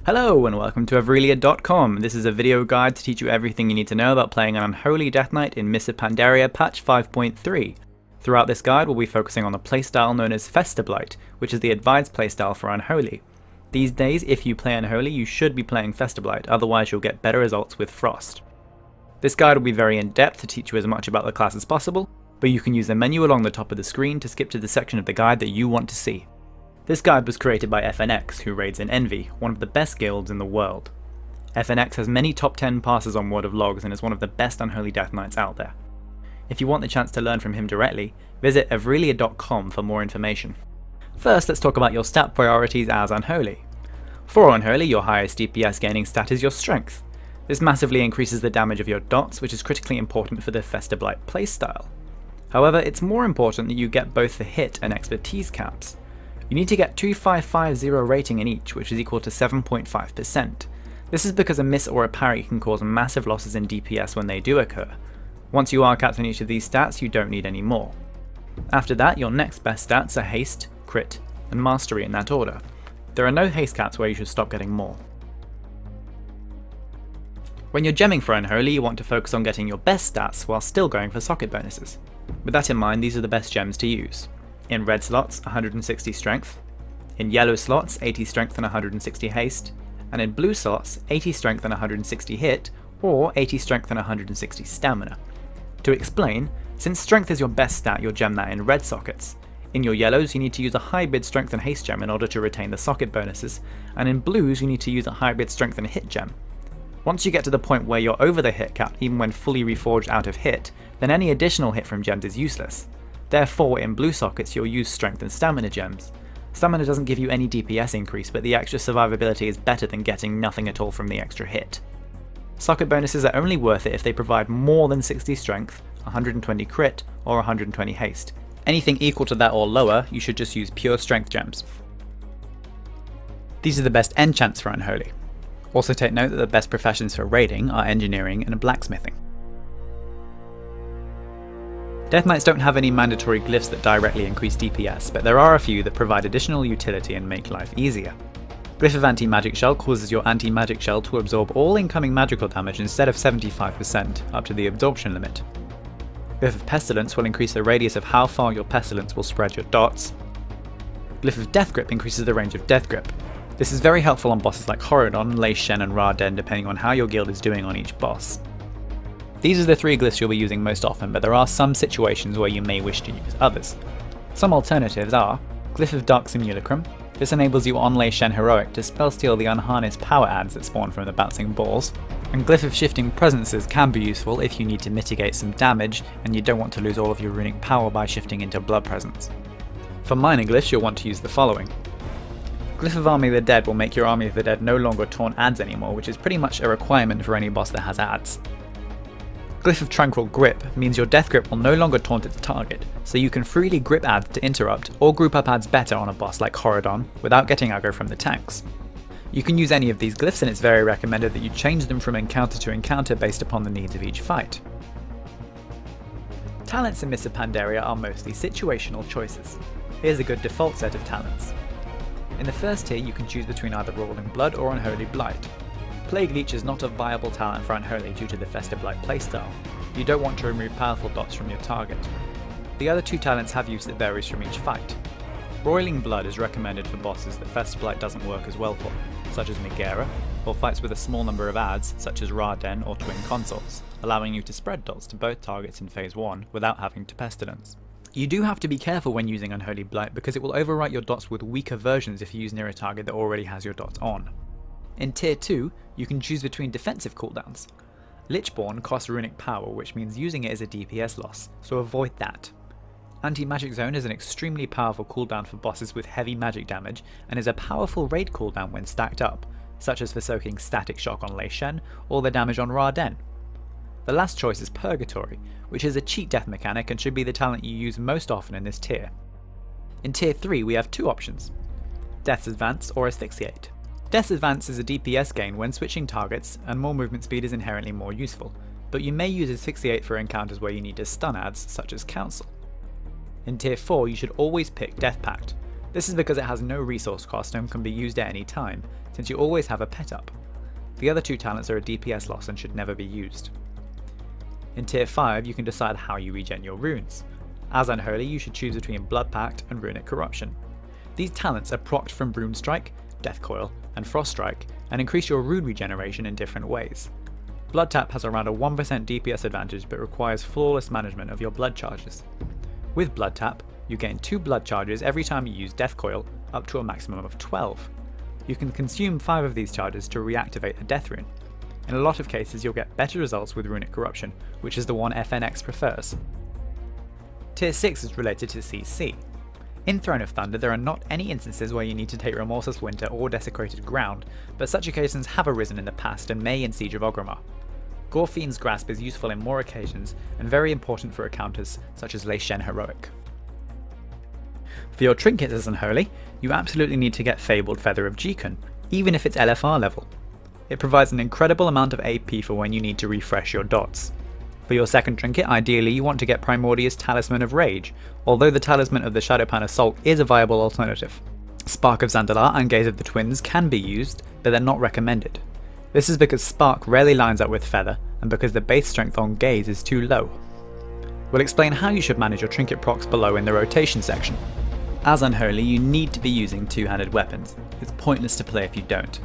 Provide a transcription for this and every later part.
Hello and welcome to Avrelia.com. This is a video guide to teach you everything you need to know about playing an Unholy Death Knight in Mists of Pandaria patch 5.3. Throughout this guide we'll be focusing on the playstyle known as Festerblight, which is the advised playstyle for Unholy. These days, if you play Unholy, you should be playing Festerblight, otherwise you'll get better results with Frost. This guide will be very in-depth to teach you as much about the class as possible, but you can use the menu along the top of the screen to skip to the section of the guide that you want to see. This guide was created by FNX, who raids in Envy, one of the best guilds in the world. FNX has many top 10 passes on World of Logs and is one of the best Unholy Death Knights out there. If you want the chance to learn from him directly, visit Avrelia.com for more information. First, let's talk about your stat priorities as Unholy. For Unholy, your highest DPS gaining stat is your Strength. This massively increases the damage of your dots, which is critically important for the Festerblight playstyle. However, it's more important that you get both the hit and expertise caps. You need to get 2550 rating in each, which is equal to 7.5%. This is because a miss or a parry can cause massive losses in DPS when they do occur. Once you are capped on each of these stats, you don't need any more. After that, your next best stats are Haste, Crit, and Mastery in that order. There are no haste caps where you should stop getting more. When you're gemming for Unholy, you want to focus on getting your best stats while still going for socket bonuses. With that in mind, these are the best gems to use. In red slots, 160 strength, in yellow slots, 80 strength and 160 haste, and in blue slots, 80 strength and 160 hit, or 80 strength and 160 stamina. To explain, since strength is your best stat, you'll gem that in red sockets. In your yellows, you need to use a hybrid strength and haste gem in order to retain the socket bonuses, and in blues, you need to use a hybrid strength and hit gem. Once you get to the point where you're over the hit cap, even when fully reforged out of hit, then any additional hit from gems is useless. Therefore, in blue sockets, you'll use strength and stamina gems. Stamina doesn't give you any DPS increase, but the extra survivability is better than getting nothing at all from the extra hit. Socket bonuses are only worth it if they provide more than 60 strength, 120 crit, or 120 haste. Anything equal to that or lower, you should just use pure strength gems. These are the best enchants for Unholy. Also take note that the best professions for raiding are engineering and blacksmithing. Death Knights don't have any mandatory glyphs that directly increase DPS, but there are a few that provide additional utility and make life easier. Glyph of Anti-Magic Shell causes your Anti-Magic Shell to absorb all incoming magical damage instead of 75%, up to the absorption limit. Glyph of Pestilence will increase the radius of how far your pestilence will spread your dots. Glyph of Death Grip increases the range of Death Grip. This is very helpful on bosses like Horodon, Lei Shen and Ra-Den depending on how your guild is doing on each boss. These are the three glyphs you'll be using most often, but there are some situations where you may wish to use others. Some alternatives are Glyph of Dark Simulacrum. This enables you on Lei Shen Heroic to spell steal the unharnessed power adds that spawn from the bouncing balls, and Glyph of Shifting Presences can be useful if you need to mitigate some damage and you don't want to lose all of your runic power by shifting into Blood Presence. For minor glyphs you'll want to use the following. Glyph of Army of the Dead will make your Army of the Dead no longer taunt adds anymore, which is pretty much a requirement for any boss that has adds. Glyph of Tranquil Grip means your Death Grip will no longer taunt its target, so you can freely grip adds to interrupt or group up adds better on a boss like Horodon without getting aggro from the tanks. You can use any of these glyphs and it's very recommended that you change them from encounter to encounter based upon the needs of each fight. Talents in Mists of Pandaria are mostly situational choices. Here's a good default set of talents. In the first tier you can choose between either Rolling Blood or Unholy Blight. Plague Leech is not a viable talent for Unholy due to the Festerblight playstyle. You don't want to remove powerful dots from your target. The other two talents have use that varies from each fight. Broiling Blood is recommended for bosses that Festerblight doesn't work as well for, such as Megara, or fights with a small number of adds such as Ra-Den or Twin Consorts, allowing you to spread dots to both targets in phase 1 without having to Pestilence. You do have to be careful when using Unholy Blight because it will overwrite your dots with weaker versions if you use near a target that already has your dots on. In tier 2, you can choose between defensive cooldowns. Lichborn costs runic power, which means using it is a DPS loss, so avoid that. Anti-Magic Zone is an extremely powerful cooldown for bosses with heavy magic damage and is a powerful raid cooldown when stacked up, such as for soaking Static Shock on Lei Shen or the damage on Ra-Den. The last choice is Purgatory, which is a cheat death mechanic and should be the talent you use most often in this tier. In tier 3 we have two options, Death's Advance or Asphyxiate. Death's Advance is a DPS gain when switching targets, and more movement speed is inherently more useful. but you may use Asphyxiate for encounters where you need to stun adds, such as Council. In Tier 4 you should always pick Death Pact. This is because it has no resource cost and can be used at any time, since you always have a pet up. The other two talents are a DPS loss and should never be used. In Tier 5 you can decide how you regen your runes. As Unholy you should choose between Blood Pact and Runic Corruption. These talents are procced from Rune Strike, Death Coil, and Frost Strike, and increase your rune regeneration in different ways. Blood Tap has around a 1% DPS advantage but requires flawless management of your blood charges. With Blood Tap, you gain 2 blood charges every time you use Death Coil, up to a maximum of 12. You can consume 5 of these charges to reactivate a Death Rune. In a lot of cases you'll get better results with Runic Corruption, which is the one FNX prefers. Tier 6 is related to CC. In Throne of Thunder there are not any instances where you need to take Remorseless Winter or Desecrated Ground, but such occasions have arisen in the past and may in Siege of Orgrimmar. Gorefiend's Grasp is useful in more occasions and very important for encounters such as Lei Shen Heroic. For your trinkets as Unholy, you absolutely need to get Fabled Feather of Jikun, even if it's LFR level. It provides an incredible amount of AP for when you need to refresh your dots. For your second trinket, ideally you want to get Primordius Talisman of Rage, although the Talisman of the Shadowpan Assault is a viable alternative. Spark of Zandalar and Gaze of the Twins can be used, but they're not recommended. This is because Spark rarely lines up with Feather, and because the base strength on Gaze is too low. We'll explain how you should manage your trinket procs below in the rotation section. As Unholy, you need to be using two-handed weapons. It's pointless to play if you don't.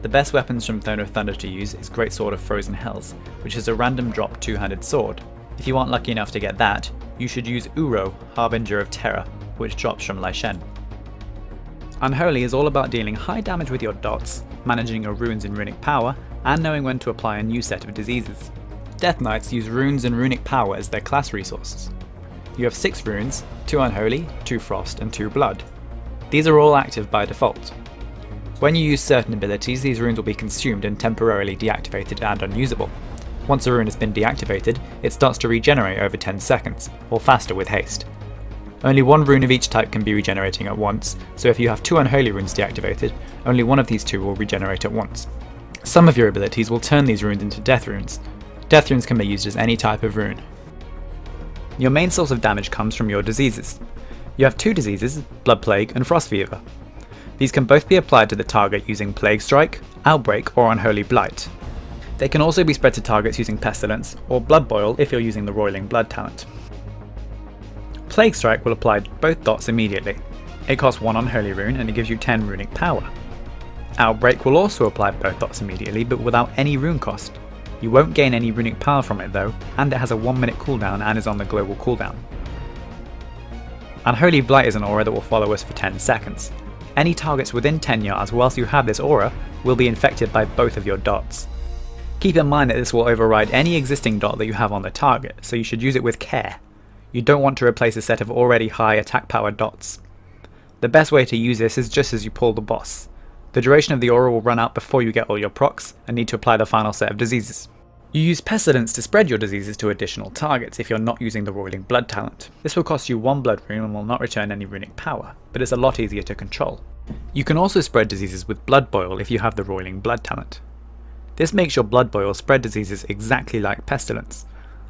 The best weapons from Throne of Thunder to use is Greatsword of Frozen Hells, which is a random drop two-handed sword. If you aren't lucky enough to get that, you should use Uro, Harbinger of Terror, which drops from Lei Shen. Unholy is all about dealing high damage with your dots, managing your runes and runic power, and knowing when to apply a new set of diseases. Death Knights use runes and runic power as their class resources. You have 6 runes, 2 Unholy, 2 Frost, and 2 Blood. These are all active by default. When you use certain abilities, these runes will be consumed and temporarily deactivated and unusable. Once a rune has been deactivated, it starts to regenerate over 10 seconds, or faster with haste. Only 1 rune of each type can be regenerating at once, so if you have 2 Unholy runes deactivated, only one of these 2 will regenerate at once. Some of your abilities will turn these runes into death runes. Death runes can be used as any type of rune. Your main source of damage comes from your diseases. You have 2 diseases, Blood Plague and Frost Fever. These can both be applied to the target using Plague Strike, Outbreak, or Unholy Blight. They can also be spread to targets using Pestilence, or Blood Boil if you're using the Roiling Blood talent. Plague Strike will apply both dots immediately. It costs 1 Unholy rune and it gives you 10 runic power. Outbreak will also apply both dots immediately, but without any rune cost. You won't gain any runic power from it though, and it has a 1 minute cooldown and is on the global cooldown. Unholy Blight is an aura that will follow us for 10 seconds. Any targets within 10 yards whilst you have this aura will be infected by both of your dots. Keep in mind that this will override any existing dot that you have on the target, so you should use it with care. You don't want to replace a set of already high attack power dots. The best way to use this is just as you pull the boss. The duration of the aura will run out before you get all your procs and need to apply the final set of diseases. You use Pestilence to spread your diseases to additional targets if you're not using the Roiling Blood talent. This will cost you 1 blood rune and will not return any runic power, but it's a lot easier to control. You can also spread diseases with Blood Boil if you have the Roiling Blood talent. This makes your Blood Boil spread diseases exactly like Pestilence.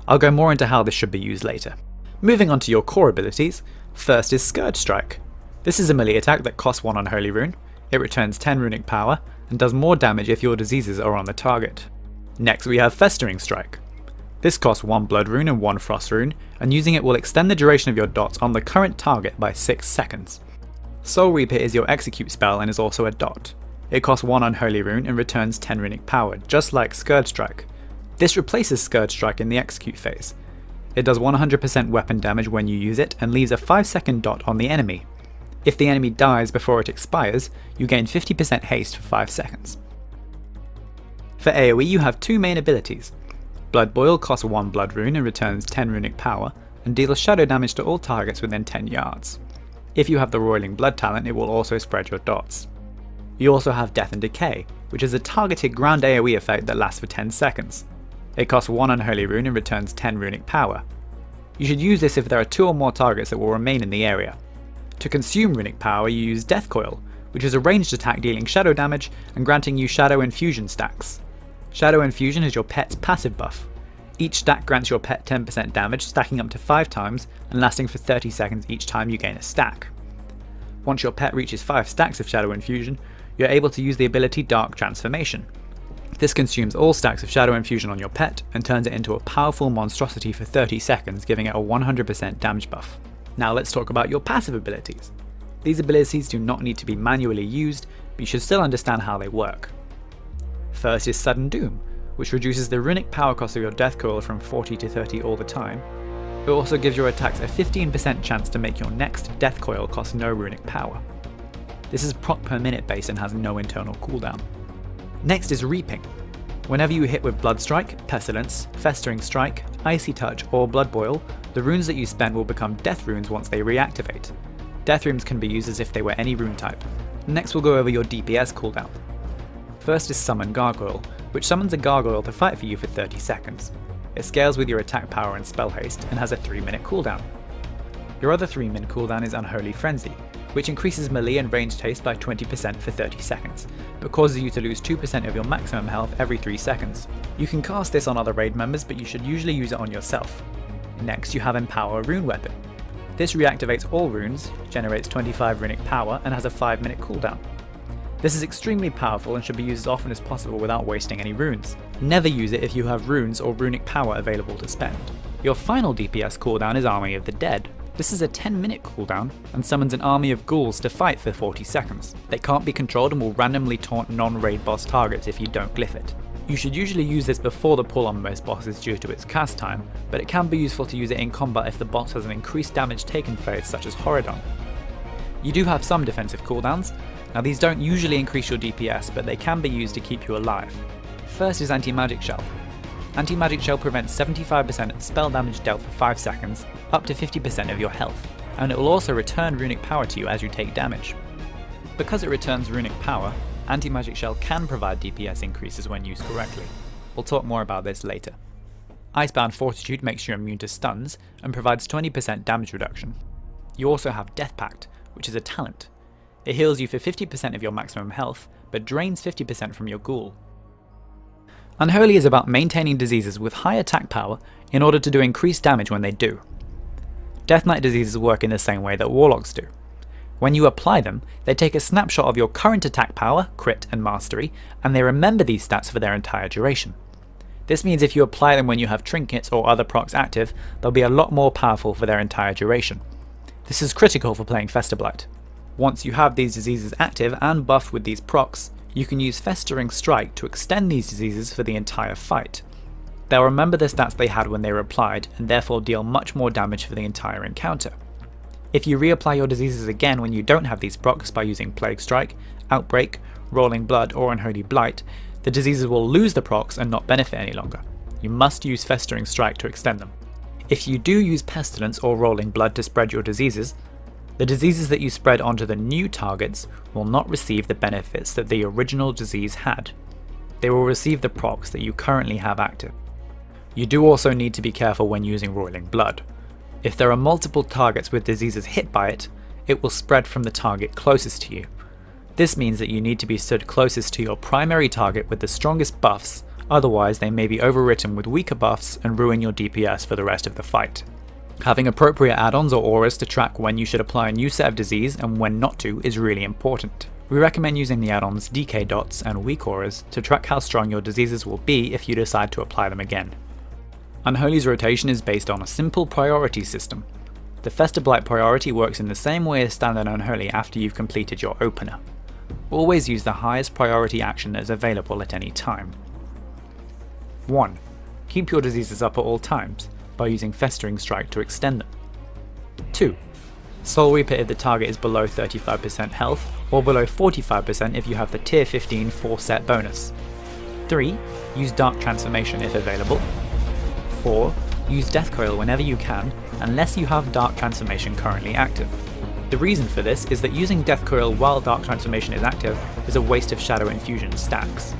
I'll go more into how this should be used later. Moving on to your core abilities, first is Scourge Strike. This is a melee attack that costs 1 Unholy rune, it returns 10 runic power, and does more damage if your diseases are on the target. Next we have Festering Strike. This costs 1 Blood rune and 1 Frost rune, and using it will extend the duration of your dots on the current target by 6 seconds. Soul Reaper is your execute spell and is also a dot. It costs 1 Unholy rune and returns 10 runic power, just like Scourge Strike. This replaces Scourge Strike in the execute phase. It does 100% weapon damage when you use it and leaves a 5-second dot on the enemy. If the enemy dies before it expires, you gain 50% haste for 5 seconds. For AoE you have 2 main abilities. Blood Boil costs 1 blood rune and returns 10 runic power, and deals shadow damage to all targets within 10 yards. If you have the Roiling Blood talent, it will also spread your dots. You also have Death and Decay, which is a targeted ground AoE effect that lasts for 10 seconds. It costs 1 Unholy rune and returns 10 runic power. You should use this if there are 2 or more targets that will remain in the area. To consume runic power you use Death Coil, which is a ranged attack dealing shadow damage and granting you Shadow Infusion stacks. Shadow Infusion is your pet's passive buff. Each stack grants your pet 10% damage, stacking up to 5 times and lasting for 30 seconds each time you gain a stack. Once your pet reaches 5 stacks of Shadow Infusion, you're able to use the ability Dark Transformation. This consumes all stacks of Shadow Infusion on your pet and turns it into a powerful monstrosity for 30 seconds, giving it a 100% damage buff. Now let's talk about your passive abilities. These abilities do not need to be manually used, but you should still understand how they work. First is Sudden Doom, which reduces the runic power cost of your death coil from 40 to 30 all the time. It also gives your attacks a 15% chance to make your next death coil cost no runic power. This is proc per minute based and has no internal cooldown. Next is Reaping. Whenever you hit with Blood Strike, Pestilence, Festering Strike, Icy Touch or Blood Boil, the runes that you spend will become death runes once they reactivate. Death runes can be used as if they were any rune type. Next we'll go over your DPS cooldown. First is Summon Gargoyle, which summons a gargoyle to fight for you for 30 seconds. It scales with your attack power and spell haste and has a 3-minute cooldown. Your other 3-minute cooldown is Unholy Frenzy, which increases melee and ranged haste by 20% for 30 seconds, but causes you to lose 2% of your maximum health every 3 seconds. You can cast this on other raid members, but you should usually use it on yourself. Next you have Empower Rune Weapon. This reactivates all runes, generates 25 runic power and has a 5-minute cooldown. This is extremely powerful and should be used as often as possible without wasting any runes. Never use it if you have runes or runic power available to spend. Your final DPS cooldown is Army of the Dead. This is a 10-minute cooldown and summons an army of ghouls to fight for 40 seconds. They can't be controlled and will randomly taunt non-raid boss targets if you don't glyph it. You should usually use this before the pull on most bosses due to its cast time, but it can be useful to use it in combat if the boss has an increased damage taken phase such as Horadon. You do have some defensive cooldowns. Now these don't usually increase your DPS, but they can be used to keep you alive. First is Anti-Magic Shell. Anti-Magic Shell prevents 75% spell damage dealt for 5 seconds, up to 50% of your health, and it will also return runic power to you as you take damage. Because it returns runic power, Anti-Magic Shell can provide DPS increases when used correctly. We'll talk more about this later. Icebound Fortitude makes you immune to stuns and provides 20% damage reduction. You also have Death Pact, which is a talent. It heals you for 50% of your maximum health, but drains 50% from your ghoul. Unholy is about maintaining diseases with high attack power in order to do increased damage when they do. Death Knight diseases work in the same way that Warlocks do. When you apply them, they take a snapshot of your current attack power, crit and mastery, and they remember these stats for their entire duration. This means if you apply them when you have trinkets or other procs active, they'll be a lot more powerful for their entire duration. This is critical for playing Festerblight. Once you have these diseases active and buffed with these procs, you can use Festering Strike to extend these diseases for the entire fight. They'll remember the stats they had when they were applied and therefore deal much more damage for the entire encounter. If you reapply your diseases again when you don't have these procs by using Plague Strike, Outbreak, Rolling Blood or Unholy Blight, the diseases will lose the procs and not benefit any longer. You must use Festering Strike to extend them. If you do use Pestilence or Rolling Blood to spread your diseases, the diseases that you spread onto the new targets will not receive the benefits that the original disease had. They will receive the procs that you currently have active. You do also need to be careful when using Rolling Blood. If there are multiple targets with diseases hit by it, it will spread from the target closest to you. This means that you need to be stood closest to your primary target with the strongest buffs, otherwise they may be overwritten with weaker buffs and ruin your DPS for the rest of the fight. Having appropriate add-ons or auras to track when you should apply a new set of disease and when not to is really important. We recommend using the add-ons DK dots and weak auras to track how strong your diseases will be if you decide to apply them again. Unholy's rotation is based on a simple priority system. The Festerblight priority works in the same way as standard Unholy after you've completed your opener. Always use the highest priority action that is available at any time. 1. Keep your diseases up at all times by using Festering Strike to extend them. 2. Soul Reaper if the target is below 35% health, or below 45% if you have the tier 15 4-set bonus. 3. Use Dark Transformation if available. 4. Use Death Coil whenever you can, unless you have Dark Transformation currently active. The reason for this is that using Death Coil while Dark Transformation is active is a waste of Shadow Infusion stacks.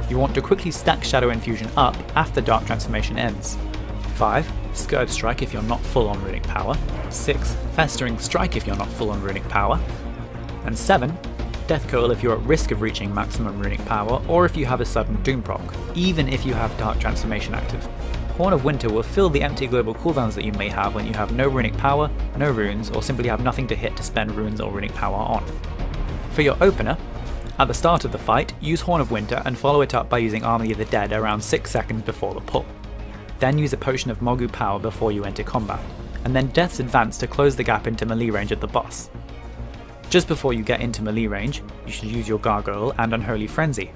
You want to quickly stack Shadow Infusion up after Dark Transformation ends. 5. Scourge Strike if you're not full on runic power. 6. Festering Strike if you're not full on runic power. And 7. Death Coil if you're at risk of reaching maximum runic power or if you have a sudden Doom proc, even if you have Dark Transformation active. Horn of Winter will fill the empty global cooldowns that you may have when you have no runic power, no runes, or simply have nothing to hit to spend runes or runic power on. For your opener, at the start of the fight, use Horn of Winter and follow it up by using Army of the Dead around 6 seconds before the pull. Then use a Potion of Mogu Power before you enter combat, and then Death's Advance to close the gap into melee range of the boss. Just before you get into melee range, you should use your Gargoyle and Unholy Frenzy.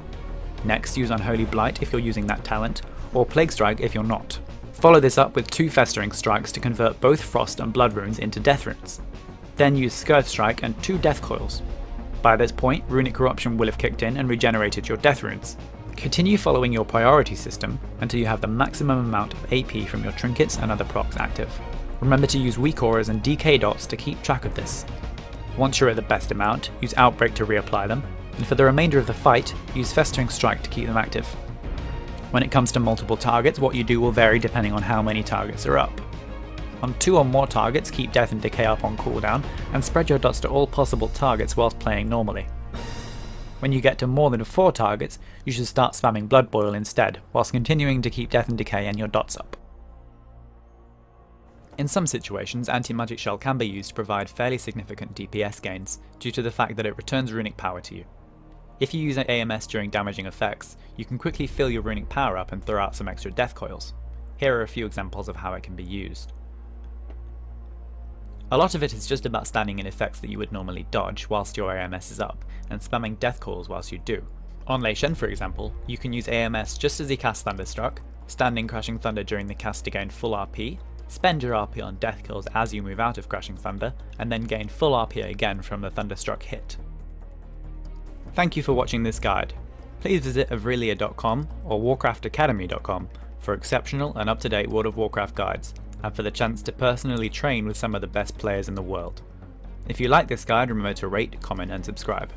Next, use Unholy Blight if you're using that talent, or Plague Strike if you're not. Follow this up with 2 Festering Strikes to convert both Frost and Blood runes into Death runes. Then use Scourge Strike and 2 Death Coils. By this point, Runic Corruption will have kicked in and regenerated your Death runes. Continue following your priority system until you have the maximum amount of AP from your trinkets and other procs active. Remember to use weak auras and DK dots to keep track of this. Once you're at the best amount, use Outbreak to reapply them, and for the remainder of the fight, use Festering Strike to keep them active. When it comes to multiple targets, what you do will vary depending on how many targets are up. On 2 or more targets, keep Death and Decay up on cooldown, and spread your dots to all possible targets whilst playing normally. When you get to more than 4 targets, you should start spamming Blood Boil instead, whilst continuing to keep Death and Decay and your dots up. In some situations, Anti-Magic Shell can be used to provide fairly significant DPS gains, due to the fact that it returns runic power to you. If you use an AMS during damaging effects, you can quickly fill your runic power up and throw out some extra death coils. Here are a few examples of how it can be used. A lot of it is just about standing in effects that you would normally dodge whilst your AMS is up, and spamming death calls whilst you do. On Lei Shen, for example, you can use AMS just as he casts Thunderstruck, standing Crashing Thunder during the cast to gain full RP, spend your RP on death kills as you move out of Crashing Thunder, and then gain full RP again from the Thunderstruck hit. Thank you for watching this guide. Please visit Avrelia.com or WarcraftAcademy.com for exceptional and up-to-date World of Warcraft guides, and for the chance to personally train with some of the best players in the world. If you like this guide, remember to rate, comment and subscribe.